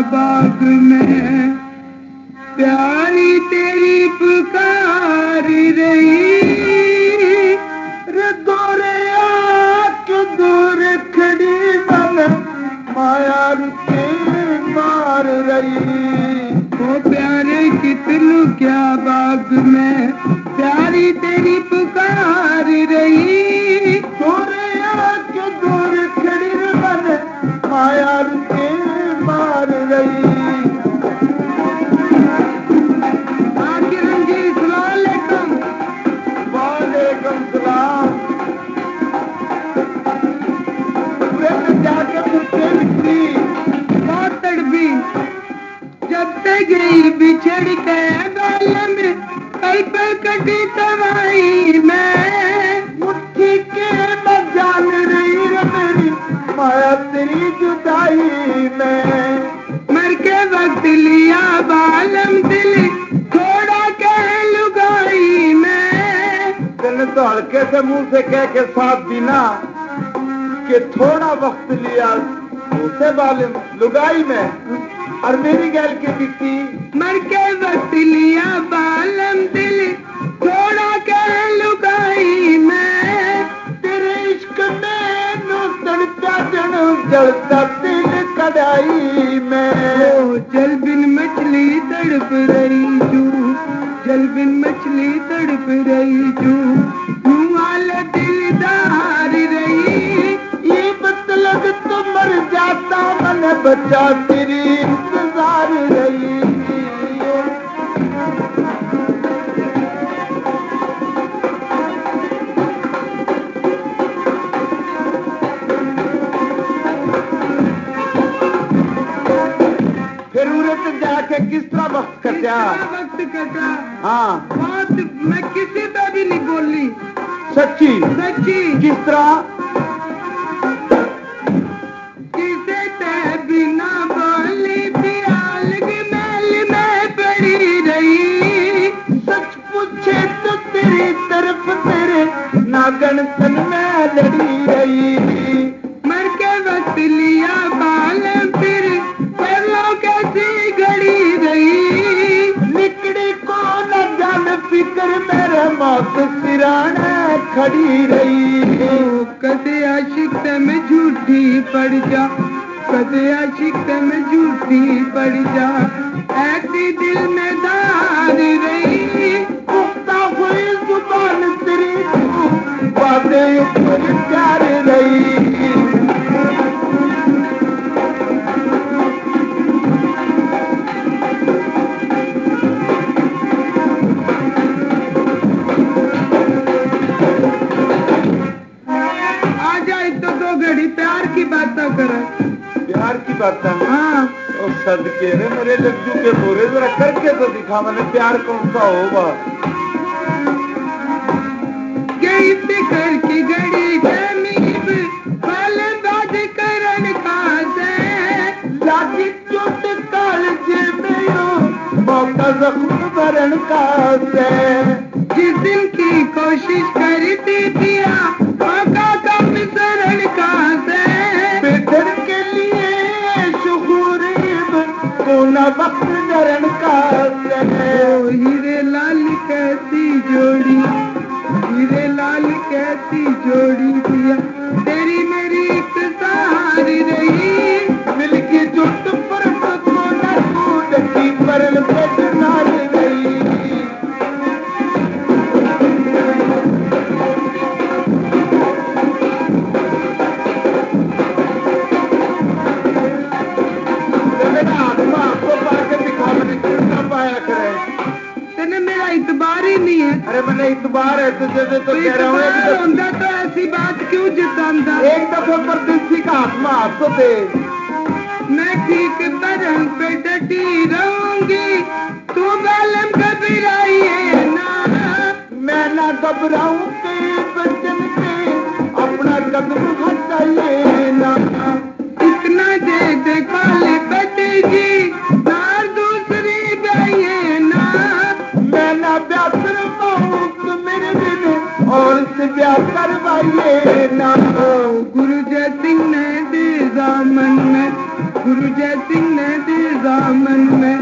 बाग में प्यारी तेरी पुकार रही, रे गोरे आँख दूर खड़ी मन माया रुके मार रही। ओ प्यारे कितनू क्या बाग में प्यारी तेरी पुकार रही, गोरे आँख दूर खड़ी मन माया रुके मार रही। गई बिछड़ के बाल में पल पल कटी तवाई में, मुट्ठी के मैं जान रही रे मेरी माया तेरी जुदाई में। मर के वक्त लिया बालम दिल थोड़ा कह लुगाई में। तूने तो हल्के से मुंह से कह के साथ दीना कि थोड़ा वक्त लिया उसे बालम लुगाई में, और मेरी गैल के बीती मर के वक्त लिया बालम दिल थोड़ा कह लुगाई में। तेरे इश्क में नो तड़का जन जलता दिल कड़ाई में। जल बिन मछली तड़प रही जू, जल बिन मछली तड़प रही जू, रुमाल दिलदार रही। ये मतलब तो मर जाता मन बचा तेरी इंतजार रही। फिर उन्हें जाके किस तरह वक्त कटा? हाँ बात मैं किसी पे भी नहीं बोली। सच्ची सच्ची किस तरह? किसे ते बिना बोली प्याल की मैल में पड़ी रही। सच पूछे तो तेरी तरफ तेरे नागन तन में लड़ी रही। मर के वक्त लिया बालम फिर परलों कैसी घड़ी रही। निकड़ी को न जान फिक्र मेरे मौत सिराने खड़ी रही। कदे आशिक में झूठी पड़ जा, कदे आशिक में झूठी पड़ जा, ऐसी दिल में दार रही। पुख्ता हुई जुबान तेरी बातें ऊपर प्यार रही। प्यार की बात है। हाँ और सदके रे मेरे लड्डू के बोरे जरा करके तो दिखा मैंने प्यार कौन सा होगा। गई फिकर की घड़ी जमीब बाज करन का से, लागी चोट कालजे में हो मौका जख्म भरन का से। जिस दिन की कोशिश करती पिया मौका कम शरण का से। बेहतर के लिए शुगुरीब कोना वक्त नरन का से। हीरे लाल कैसी जोड़ी, हीरे लाल कैसी जोड़ी पिया तेरी मेरी एक सहारी रही। मिलके जुट पर कोना टूट की परल पे नार गई। इतबार ही नहीं है। अरे मैंने इतबार है तुझे तो कह रहा हूँ तो ऐसी बात क्यों जितांदा? एक दफे परदेसी का आत्मा हाथ तो दे। मैं ठीक बदन पे डटी रहूंगी, तू बालम घबराई है ना। मैं ना घबराऊं के बचन पे अपना कदम हटाइए ना। इतना दे दे काले बटेगी नार दूसरी गाइए ना। मैं ना ब्याह करवाऊं मेरे दिन और से ब्याह करवाइए ना। गुरु जय सिंह ने दे दामन में, गुरु जय सीने दिल दामन में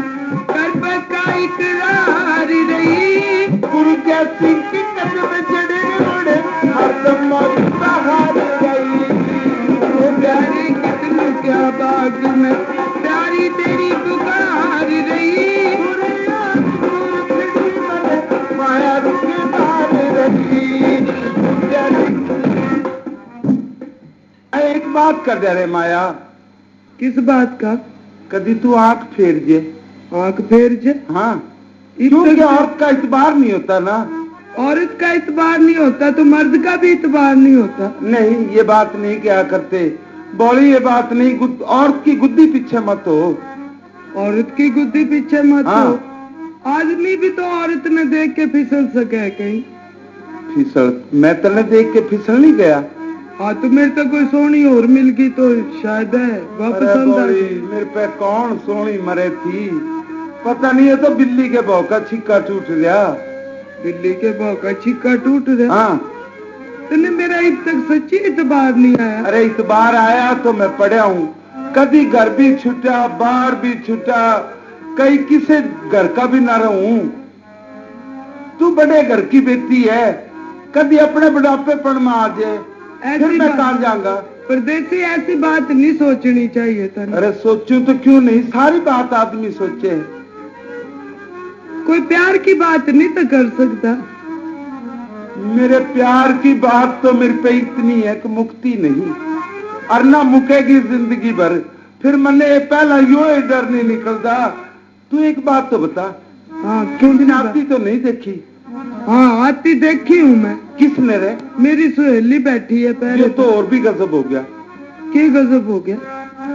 कर्ब का इकरार रही गुरु जैसी की कदम जड़े उड़े हरदम मौत बहार रही वो प्यारी कितनों क्या बाग में प्यारी तेरी पुकार रही माया रुके बार रही। एक बात कर दे रे माया। किस बात का? कभी तू आंख फेर जे। आंख फेर जे? हाँ, क्योंकि औरत का इतबार नहीं होता ना। औरत का इतबार नहीं होता तो मर्द का भी इतबार नहीं होता। नहीं, ये बात नहीं क्या करते बोली, ये बात नहीं। औरत की गुद्दी पीछे मत हो। औरत की गुद्दी पीछे मत हो। आदमी भी तो औरत ने देख के फिसल सके कहीं। फिसल? मैं तने देख के फिसल नहीं गया। हाँ, तो मेरे तो कोई सोनी और मिल गई तो शायद है पसंद आई। मेरे पे कौन सोनी मरे थी पता नहीं, है तो बिल्ली के भाव का छिक्का टूट गया। बिल्ली के भाव का छिक्का टूट गया? हाँ। तूने मेरा अब तक सच्ची इतबार नहीं आया? अरे इतबार आया तो मैं पढ़ा हूँ। कभी घर भी छुटा, बाहर भी छुटा, कहीं किसी घर का भी ना रहूं। तू बड़े घर की बेटी है, कभी अपने बुढ़ापे पर में आ जाए फिर मैं कहाँ जाऊंगा। परदेसी ऐसी बात नहीं सोचनी चाहिए था। अरे सोचूं तो क्यों नहीं, सारी बात आदमी सोचे। कोई प्यार की बात नहीं तो कर सकता। मेरे प्यार की बात तो मेरे पे इतनी है कि मुक्ति नहीं और ना मुकेगी जिंदगी भर। फिर मैंने पहला यो डर नहीं निकलता। तू एक बात तो बता। हाँ, क्यों दिन आती तो नहीं देखी? हाँ, आती देखी हूँ मैं। किसने रे? मेरी सहेली बैठी है पहले। ये तो और भी गजब हो गया। क्या गजब हो गया?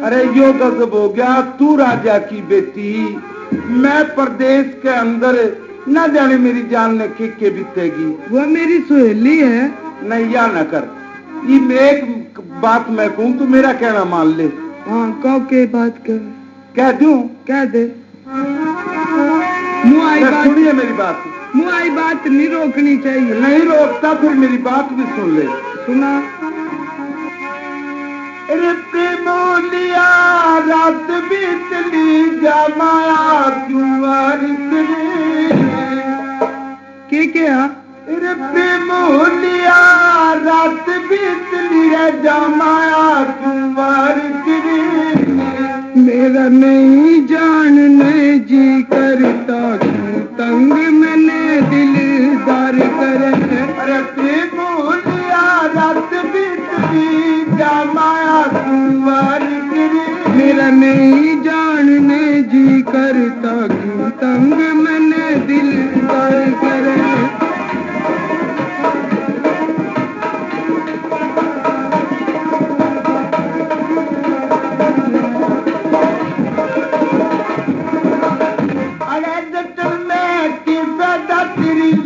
अरे यो गजब हो गया, तू राजा की बेटी, मैं प्रदेश के अंदर, न जाने मेरी जान ने के बीतेगी। वो मेरी सहेली है। नहीं, या न कर। ये एक बात मैं कहूँ तो मेरा कहना मान ले। हाँ, कहो के बात कह दूं? कह दे। सुनिए मेरी बात। मुँह आई बात नहीं रोकनी चाहिए। नहीं रोकता, फिर मेरी बात भी सुन ले। सुना। अरे प्रेमोलिया रात बीतली जमाया क्यों क्या? अरे प्रेमोलिया रात बीतली जमाया क्यों मेरा नहीं जानने जी करता क्यों तंग मैंने दिलदार करे। अरे प्रेमोलिया रात बीतली जमाया कुंवर गिरी मेरा नहीं जानने जी करता क्यों तंग मैंने दिलदार करे।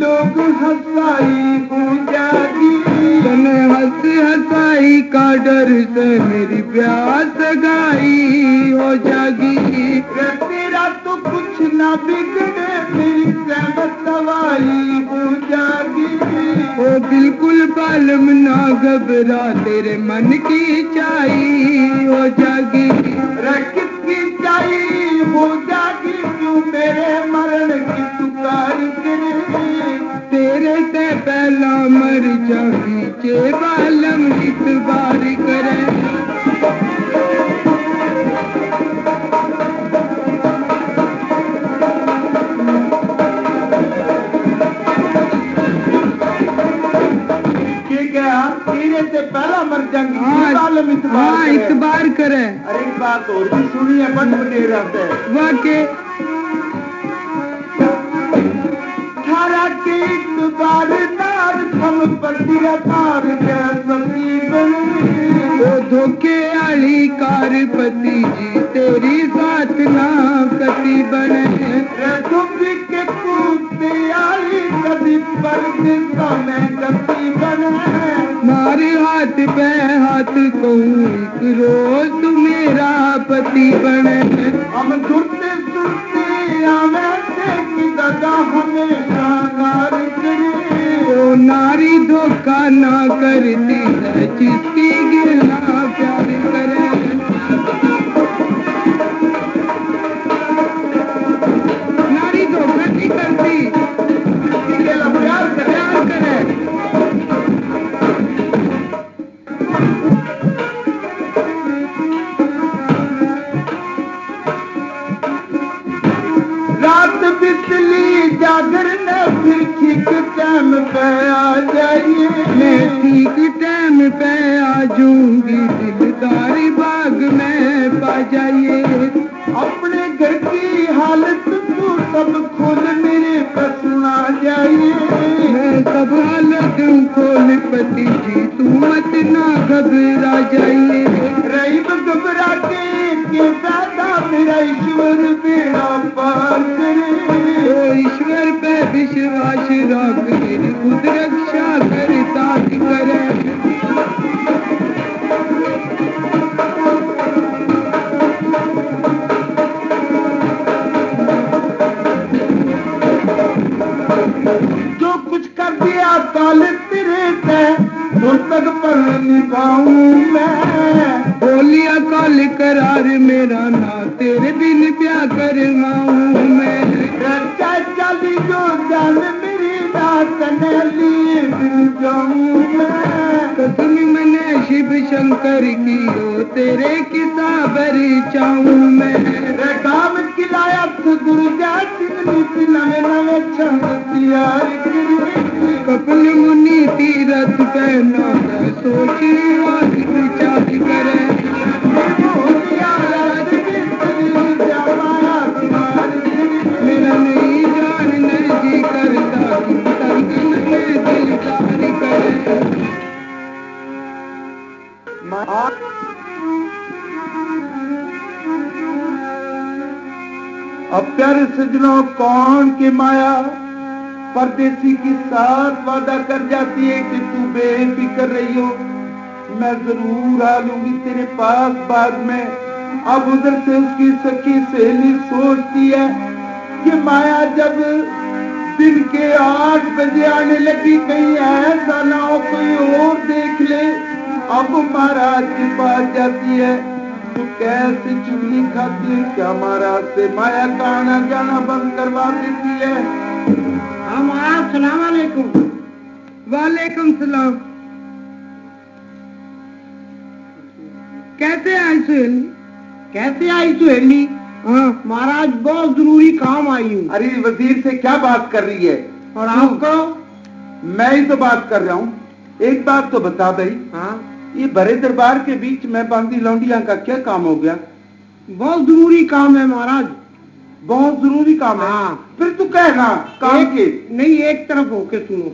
लोग हंसाई जागी तने हंसाई का डर से मेरी प्यास गाई हो जागी। तेरा तो कुछ ना बिगड़े मेरी सहमत दवाई हो जागी। ओ बिल्कुल बालम ना घबरा तेरे मन की चाई हो जागी। किसकी चाई हो जागी क्यों मेरे मरण की पुकार करे। तेरे से पहला मर जागी चे बालम इतबार करे। तेरे से पहला मर जाएंगे। हाँ, इतबार करे। अरे एक बात और भी सुनी है, बट बटे रहते हैं वाके थारा के इतबार नार थम पर दिया तार धोखे आली कारपति जी तेरी साथ ना कति बने। के पूछते आई कभी पर में कति बने। मारे हाथ पे हाथ कहूँ एक रोज तू मेरा पति बने। हम सुनते सुनते आवे की दादा हमेशा नार करे। ओ नारी धोखा ना करती है जिसकी गिरना प्यार करे। इसलिए जागरना फिर ठीक टाइम पे आ जाइए। मैं ठीक टाइम पे आ जाऊंगी, दिलदारी बाग में पा जाइए। अपने घर की हालत तो सब खोल मेरे पर सुना जाइए। मैं सब हालत खोल पति जी, तू मत ना घबरा जाइए। रही घबरा के दादा मेरा ईश्वर बेड़ा पार करे। तो ईश्वर पे विश्वास रख, मेरी खुद रक्षा करता करे। जो कुछ कर दिया काल तेरे से, तुम तक पर निभाऊं मैं। बोलिया काल करार मेरा ना, तेरे बिन प्या करवाऊं मैं। रचा चली जो जान मेरी रात लिए मिल जाऊं मैं। कसम मैंने शिव शंकर की हो, तेरे किताबर चाहूं मैं। काम खिलाया तो गुरु जाति नवे नवे छंद तैयार करी। कपिल मुनि तीरथ पहना सोच चाच करे। मेरा नहीं जान नहीं जी करता, दिलदारी करे। अब प्यारे सजनों, कौन के माया परदेसी की साथ वादा कर जाती है कि तू बेफिक्र रही हो, मैं जरूर आ लूंगी तेरे पास बाद में। अब उधर से उसकी सखी सहेली सोचती है कि माया जब दिन के 8 बजे आने लगी, कहीं ऐसा ना हो कोई और देख ले। अब महाराज के पास जाती है तो कैसे चुगली खाती है, क्या महाराज से माया का आना जाना बंद करवा देती है। हाँ महाराज, सलाम वालेकुम। वालेकुम सलाम। कैसे आई सुहेली? कैसे आई सुहेली? हाँ महाराज, बहुत जरूरी काम आई हूँ। अरे वजीर से क्या बात कर रही है? और आपको? मैं ही तो बात कर रहा हूँ। एक बात तो बता भाई। हाँ, ये बड़े दरबार के बीच में बांदी लौंडिया का क्या काम हो गया? बहुत जरूरी काम है महाराज। बहुत जरूरी काम है? हाँ। फिर तू कहना काम के नहीं, एक तरफ होके सुनो।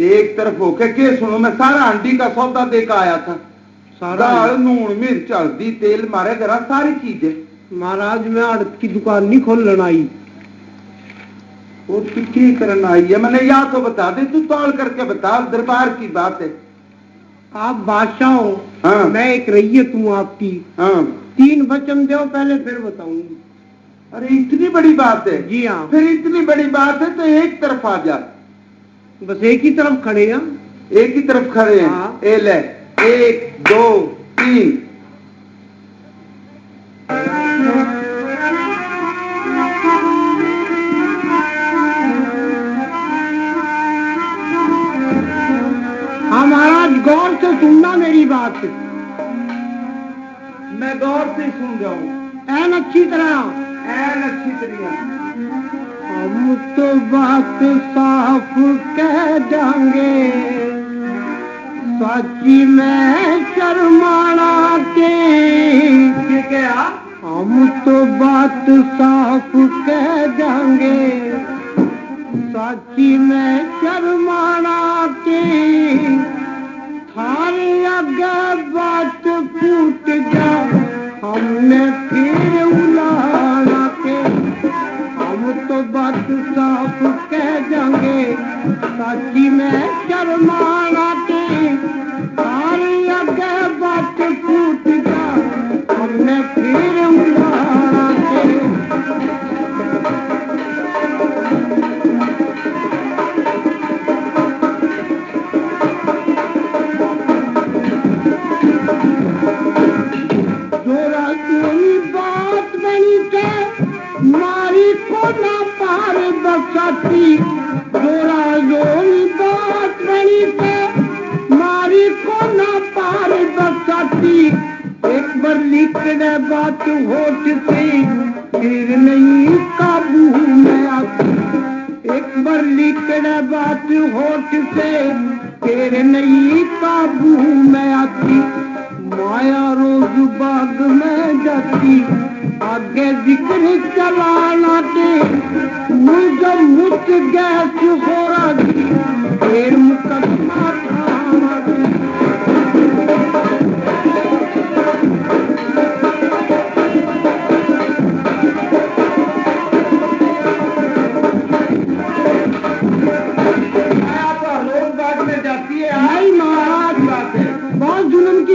एक तरफ होके के सुनो? मैं सारा हंडी का सौदा देकर आया था। दाल नून मिर्च हल्दी तेल मारे घर सारी चीजें। महाराज मैं आड़त की दुकान नहीं खोलने आई। और तू क्या करना आई है? मैंने या तो बता दे, तू तौल करके बता, दरबार की बात है। आप बादशाह हो। हाँ। मैं एक रैयत हूँ आपकी। हाँ। 3 वचन दो पहले, फिर बताऊंगी। अरे इतनी बड़ी बात है? जी हाँ। फिर इतनी बड़ी बात है तो एक तरफ आ जा। बस एक ही तरफ खड़े हैं? एक ही तरफ खड़े हैं। हाँ। ए ले, 1 2 3। हाँ महाराज, गौर से सुनना मेरी बात। मैं गौर से सुन रहा हूँ। ऐन अच्छी तरह। ऐन अच्छी तरह। हम तो बात साफ कह जाएंगे, सच्ची में शर्माना के क्या? हम तो बात साफ कह जाएंगे, सच्ची में शर्माना के। थारे आगे बात फूट जा, हमने फिर उलाना के। हम तो बात साफ कह जाएंगे, सच्ची में शर्माना के। थारे आगे बात फूट जा, हमने फिर उलाना के। मारी को ना पार बसाती, जोरा जोरी बात बनी थे। मारी को ना पार बसाती, एक बार लिख दे बात होठ से, फिर नहीं काबू में आती। बरली कड़ा बात होठ से तेरे नहीं काबू में आती, माया रोज बाग में जाती, आगे जिक्र चलाना के मुझ मुझ गैस हो रही, फिर मुकदमा थाना के।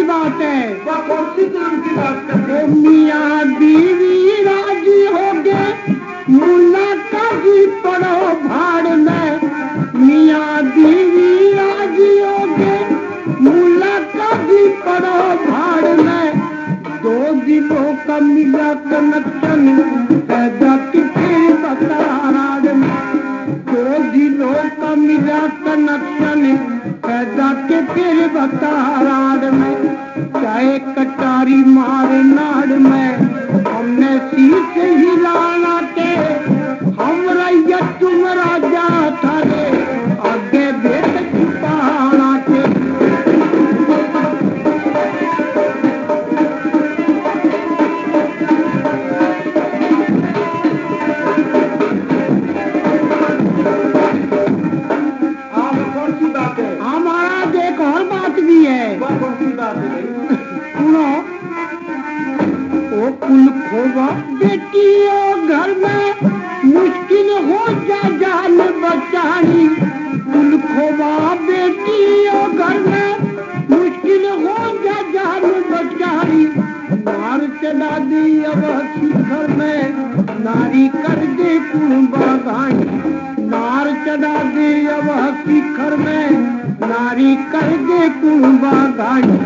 बात है वह कौन सी जुल्म की बात करते हैं? मियाँ बीवी राजी हो गए, मुल्ला काजी पड़ो भाड़ में, मियाँ बीवी राजी हो गए, मुल्ला काजी पड़ो भाड़ में, दो दिलों का मिला कनेक्शन पैदा किसे बता राज में, दो दिलों का मिला कनेक्शन पैदा के फिर बता राज में, चाहे कटारी मारे नाड़ में, हमने शीश हिलाना के, हम रैया तुम राजा थारे, आगे बेट छुपाना के। कौन सी बात है? हमारा देख और बात भी है। वह कौन सी बात है? सुनो, ओ कुल खोवा बेटियों घर में मुश्किल हो जा जान बचानी, कुल खोवा बेटियों घर में मुश्किल हो जा जान बचानी, नार चला दी अब शिखर में नारी कर दे कुंबा गाई, नार चढ़ा दे अब शिखर में नारी कर दे कुंबा गाई,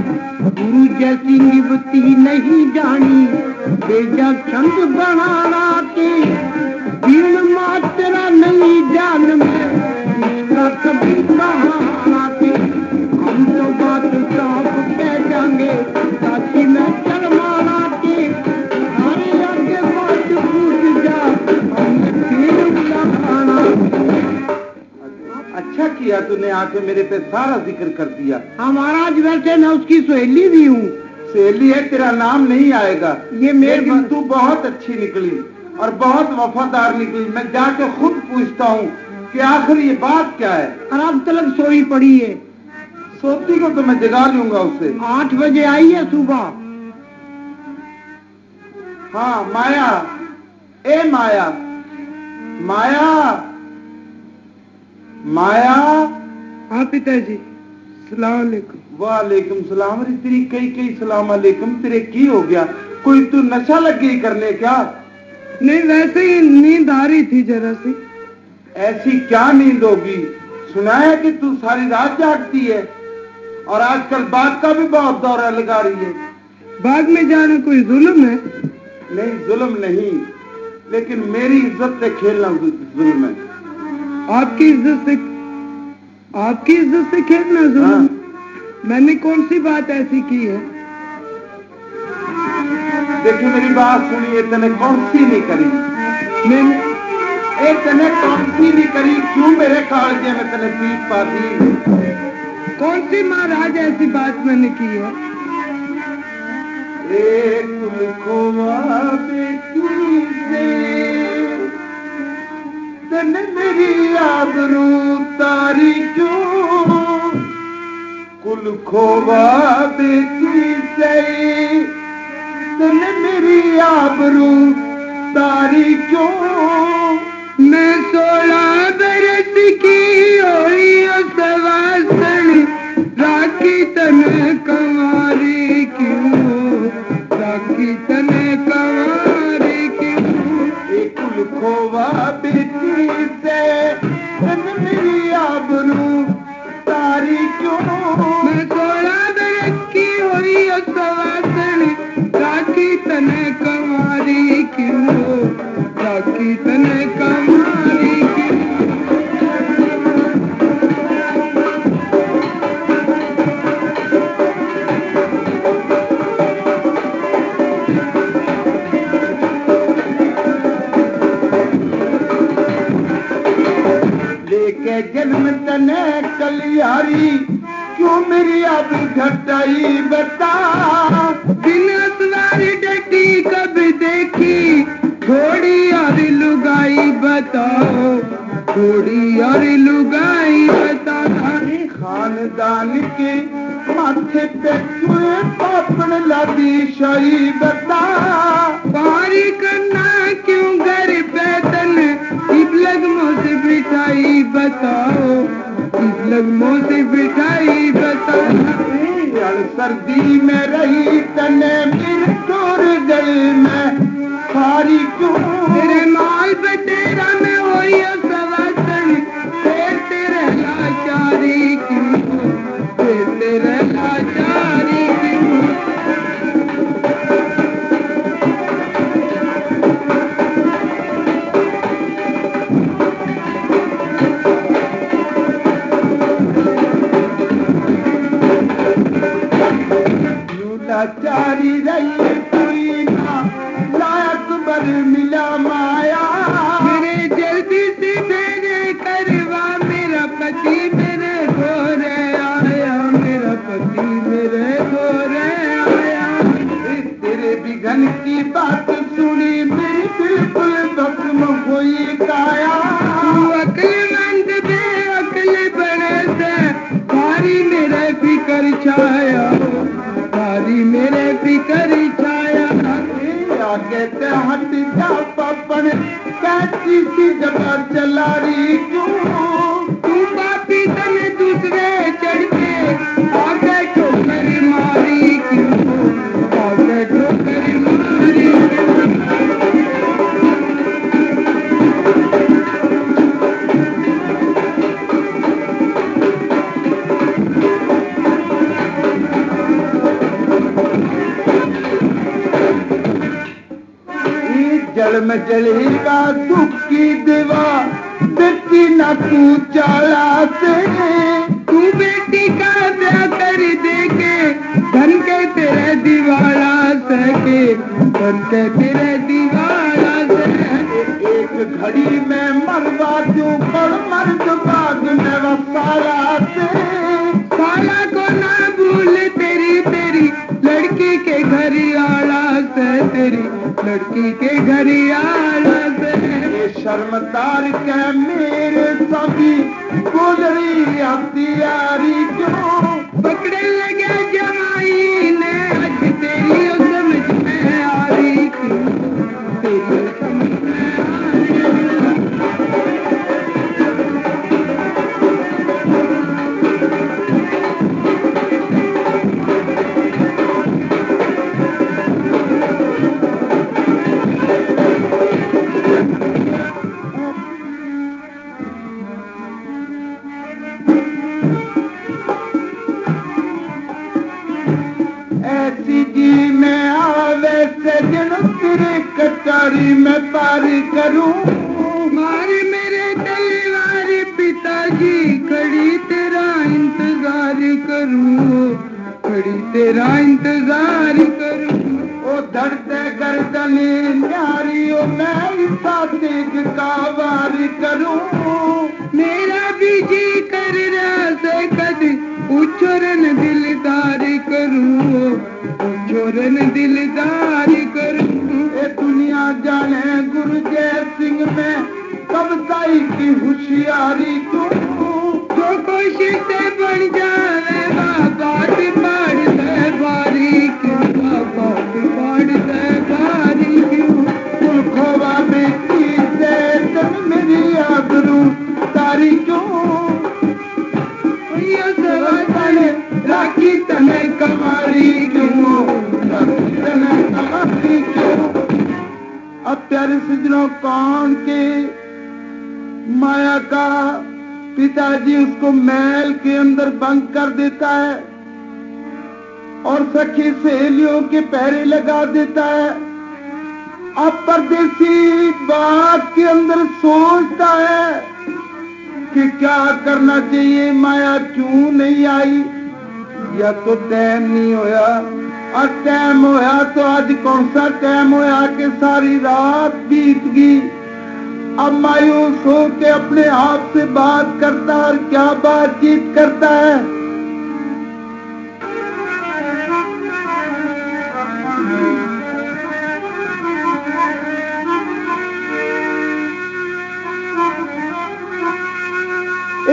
गुरु जैसी निभती नहीं जानी, बेजा छंद बनाना के, भीड़ मात्रा नहीं जान में, इसका कभी कहाना के, हम तो बात साफ कह जाएंगे, ताकि मैं शर्माना के, हमारे आगे बात पूछ जा, हमने फिर उठाना। अच्छा किया तूने आके मेरे पे सारा जिक्र कर दिया। हाँ महाराज, वैसे मैं उसकी सहेली भी हूँ। सहेली है, तेरा नाम नहीं आएगा। ये मेरे तू बहुत अच्छी निकली और बहुत वफादार निकली। मैं जाके खुद पूछता हूँ कि आखिर ये बात क्या है। और अब तलक सोई पड़ी है। सोती को तो मैं जगा लूंगा उसे। 8 बजे आई है सुबह। हाँ माया, ए माया, माया, माया। हाँ पिताजी, सलाम अलैकुम। वालेकुम सलाम। अरे तेरी कई सलाम अलैकुम। तेरे की हो गया? कोई तू नशा लग गई करने क्या? नहीं, वैसे ही नींद आ रही थी जरा सी। ऐसी क्या नींद होगी? सुना है कि तू सारी रात जागती है और आजकल बाग का भी बहुत दौरा लगा रही है। बाग में जाना कोई जुल्म है? नहीं, जुल्म नहीं, लेकिन मेरी इज्जत से खेलना जुल्म है। आपकी इज्जत से खेलना जुल्म? हाँ। मैंने कौन सी बात ऐसी की है? देखिए मेरी बात सुनिए, तने कौन सी नहीं करी? तने कौन सी नहीं करी? क्यों मेरे कालजे में तने पीठ पाती? कौन सी महाराज ऐसी बात मैंने की है? एक खोवा बेटी से तने मेरी आबरू तारी क्यों? कुल खोवा बेटी से तने मेरी आबरू तारी क्यों? मैं 16 बरस की होई सवासनी, राखी तने कंवारी क्यों? राखी तने कंवारी क्यों? एक कुल खोवा बेटी से तने मेरी आबरू तारी क्यों? मैं 16 बरस की हुई सवासनी, राखी तने कंवारी क्यों? राखी तने कंवारी क्यों? यारी क्यों मेरी अब घटाई बता। बिन सवारी डटी कब देखी थोड़ी और लुगाई बताओ, थोड़ी और लुगाई बता। खानदान के माथे पे हुए पापड़ लादी शाही बता। पारी करना क्यों घर पैदल लगमों से बिठाई बताओ, लगमों से बिठाई बताओ। सर्दी में रही तने मेरे तोड़ गए मैं सारी क्यों। तेरे माल पे तेरा मैं वही सवासन फिर तेरे लाचारी क्यों, फिर तेरे लाचारी क्यों। लाचारी रही कोई ना लायक बर मिला माया। मेरे जल्दी से मेरे करवा मेरा पति मेरे घोरे आया, मेरा पति मेरे घोरे आया। तेरे बिघन की बात सुनी मेरी बिल्कुल भस्म हुई काया। तू अक्लमंद बेअक्ल बने से सारी मेरे फिकर छाया, सारी मेरे फिकर छाया। आगे ते हट जा पापन कैसी सी जबर चला रही क्यों। तू पापी तने दूसरे चढ़ के आगे ठोकर मारी क्यों, आगे ठोकर मारी। जल में जलेगा दुख की दीवा बेटी ना तू चाला से। तू बेटी का ब्याह कर दे के धन के तेरे दीवाला सके, धन के तेरे दीवाला से। एक घड़ी में मरवा दूं पर मर्द बाग में वफाला से। साला को ना भूल तेरी तेरी लड़की के घर आला से, तेरी लड़की के घर आला से। ये शर्मदार के मेरे सभी गुजरी हथियारी क्यों। पकड़े लगे जमाई ने आज तेरी समझ में आ रही क्यों, तेरी समझ में आ रही। कटारी में पार करूं मारे मेरे तलवार पिताजी खड़ी तेरा इंतजार करूं, खड़ी तेरा इंतजार करूं। ओ धरते गर्दन न्यारी ओ मैं साथिक का वार करूं। मेरा भी जी कर रहा से कद उछोरन दिलदार करूं, उछोरन दिलदार करूं। दुनिया जाने गुरु जय सिंह में कब साई की होशियारी क्यों। जो कोशिश से बन जावे बात पाड़ दे बारी क्यों, बात पाड़ दे बारी क्यों। कुल खोवा बेटी से तन मेरी आबरू तारी क्यों। ये सेवा तने राखी तने कमारी क्यों, राखी तने कमारी क्यों। अब प्यारे सज्जनों कौन के माया का पिताजी उसको महल के अंदर बंद कर देता है और सखी सहेलियों के पहरे लगा देता है। अब परदेसी बाग के अंदर सोचता है कि क्या करना चाहिए, माया क्यों नहीं आई। या तो टाइम नहीं होया और टाइम होया तो आज कौन सा टाइम होया कि सारी रात बीत गई। अब मायूस हो के अपने आप से बात करता और क्या बातचीत करता है।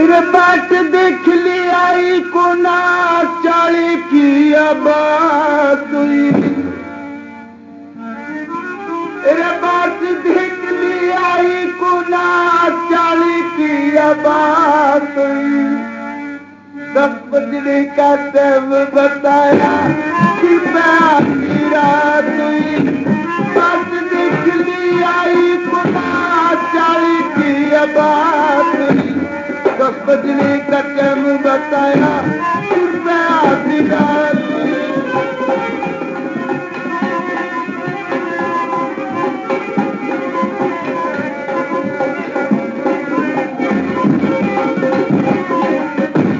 इरे बाट देख ली आई को ना चाले की बात हुई। इरे बाट देख ली आई को ना चाले की बात हुई। 10 बजने का टाइम बताया कि की रात हुई। बाट देख ली आई को ना चाले की बात हुई। 10 बजने का टाइम बताया फिर मैं आधी रात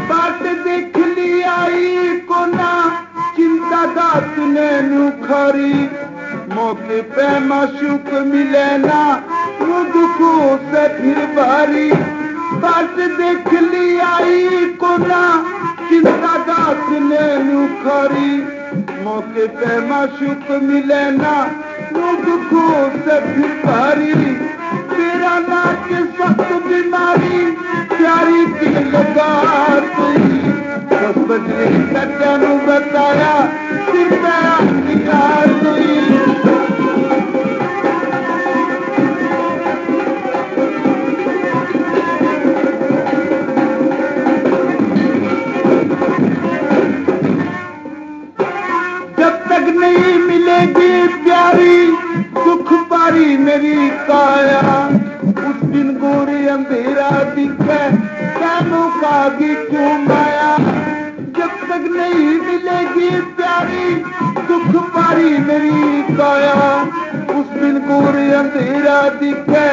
बात देख ली आई को ना चिंता दात ने नुखारी। मौके पे माशूक मिले ना वो दुखों से फिर भारी। बात देख ली आई को ना चिंता दात ने नुखारी। मौके पे माशूक मिले ना वो दुखों से फिर भारी। तेरा ना के सख्त बीमारी प्यारी की लगात हुई। 10 बजने का टाइम बताया फिर मैं रात हुई। नहीं मिलेगी प्यारी दुख पारी मेरी काया। उस दिन गोरी अंधेरा दिखे कैमों का भी क्यों माया। जब तक नहीं मिलेगी प्यारी दुख पारी मेरी काया। उस दिन गोरी अंधेरा दिखे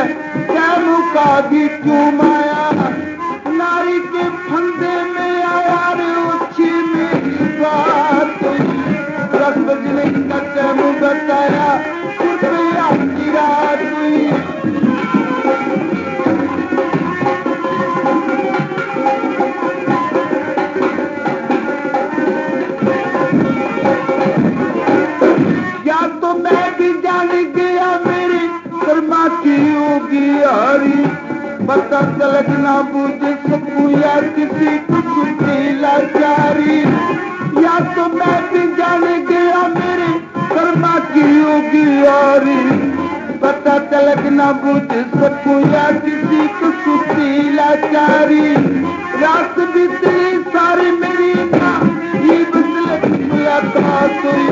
कैमों का भी क्यों माया। नारी के फंदे में आया रे अच्छी मेरी बात हुई। 10 बजने का टाइम बताया फिर आपकी रात हुई। या तो मैं भी जान गया मेरी कर्मा की होगी यारी। पता चलक ना बुझ सकूं या किसी कुछ लाचारी। या तो मैं भी जान गया मेरे कर्मा की होगी यारी। पता चलक ना बुझ सकूं या किसी को सुखी लाचारी। रात बीतली सारी मेरी ना ये बदले बात हुई।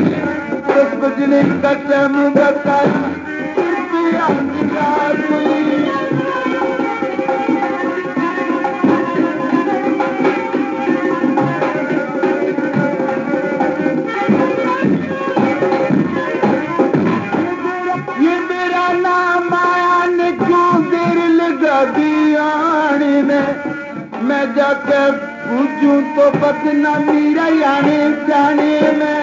10 बजने का टाइम बताया फिर भी आधी रात हुई। मैं जाके पूछूं तो बदनामी आने जाने में।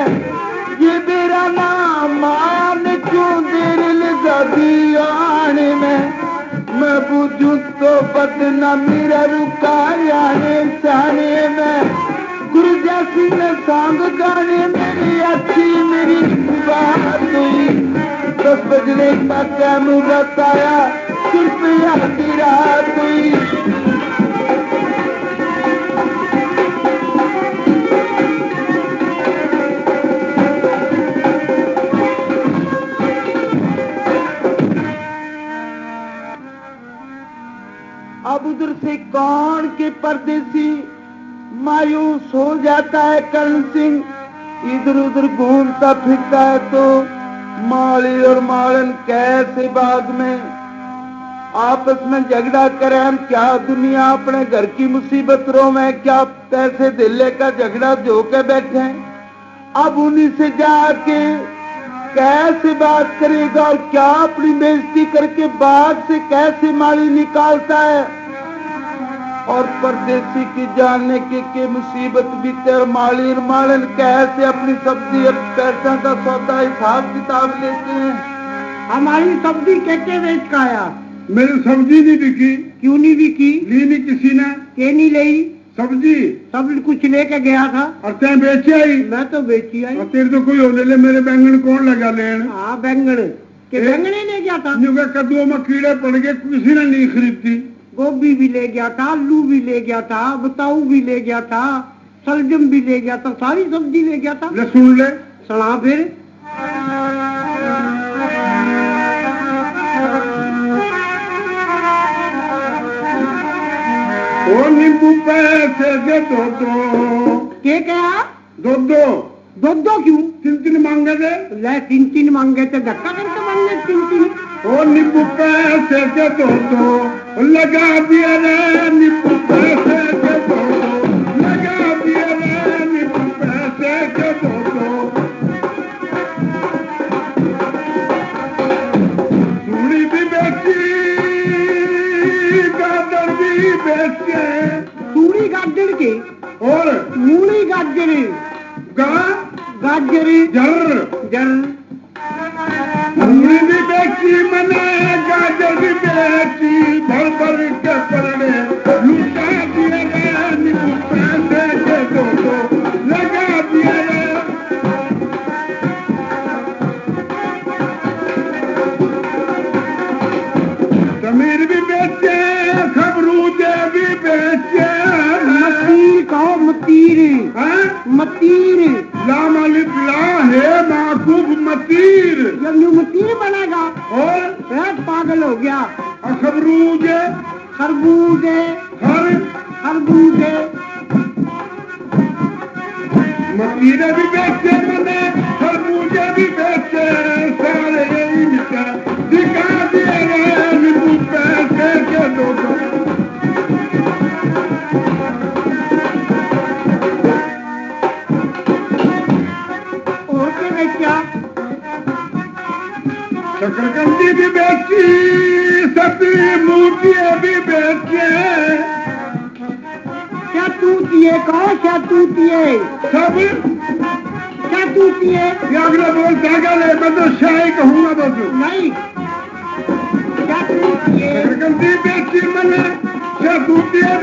ये मेरा नाम आया ने क्यों देर लगा दी आने में। मैं पूछूं तो बदनामी रुका आने जाने में। गुरु जैसी ने सांग गाने मेरी अच्छी मेरी बात हुई। 10 बजने का टाइम बताया कृपया की रात हुई। अब उधर से कौन के परदेसी मायूस हो जाता है करण सिंह। इधर उधर घूमता फिरता है तो माली और मालन कैसे बाग में आपस में झगड़ा करें। हम क्या दुनिया अपने घर की मुसीबतों में क्या पैसे दिले का झगड़ा जो के बैठे। अब उन्हीं से जाके कैसे बात करेगा और क्या अपनी बेइज्जती करके बाग से कैसे माली निकालता है। और परदेसी की जानने के मुसीबत बीते और माली और मालन कैसे अपनी सब्जी और पैसा का सौदा हिसाब किताब लेते हैं। हमारी सब्जी के बेच का आया मेरी सब्जी नहीं बिकी। क्यों नहीं बिकी? ली नहीं किसी ने। के नहीं ली? सब्जी सब कुछ लेके गया था। और तैं बेची आई? मैं तो बेची आई। और तेरे तो कोई होने ले, मेरे बैंगन कौन लगा लेन? हाँ बैंगन के बैंगने ले गया था। कद्दुओं में कीड़े पड़ गए, किसी ने नहीं खरीदती। गोभी भी ले गया था, आलू भी ले गया था, बताऊ भी ले गया था, सलजम भी ले गया था, सारी सब्जी ले गया था। ले सुन ले, सुना फिर। ओ नींबू पैसे दे दो। के क्या? दो। दो क्यों? 3 मांगे थे। ले 3 मांगे थे, धक्का करके मांगे 3। ओ नींबू पैसे दे दो, लगा दिया रे नींबू पैसे दे दो, लगा दिया रे नींबू पैसे दे दो। चूड़ी भी बेची, गाजर भी बेचे। चूड़ी गाजर के और मूली गाजर गाजर जर मूली भी बेची मैंने, गाजर भी बेची, भर भर के पड़े लुटा दिए रे नींबू पैसे दे दो, लगा दिए रे। जमीर भी बेचे, खबरूजे भी बेचे। मतीर कहो, मतीर। मतीर लाम अलिफ ला है माकूब मतीर। जब न्यू मतीर बनेगा और पागल हो गया। खबरूजे खरबूजे खरबूजे मतीरे भी बेचे मैंने, खरबूजे भी बेचे, सारे यही मिटा दिखा दिए रे नींबू पैसे के दो। और के बेचा? शकरकंदी भी बेची, सती मूर्तियां भी बेचे। क्या तूतिए कहो, क्या तूतिए सब क्या तूतिए? अगला बोल जागा ले, मैं तो शाही कहूंगा बस। नहीं, क्या तूतिए? शकरकंदी बेची मैंने, शहतूतियां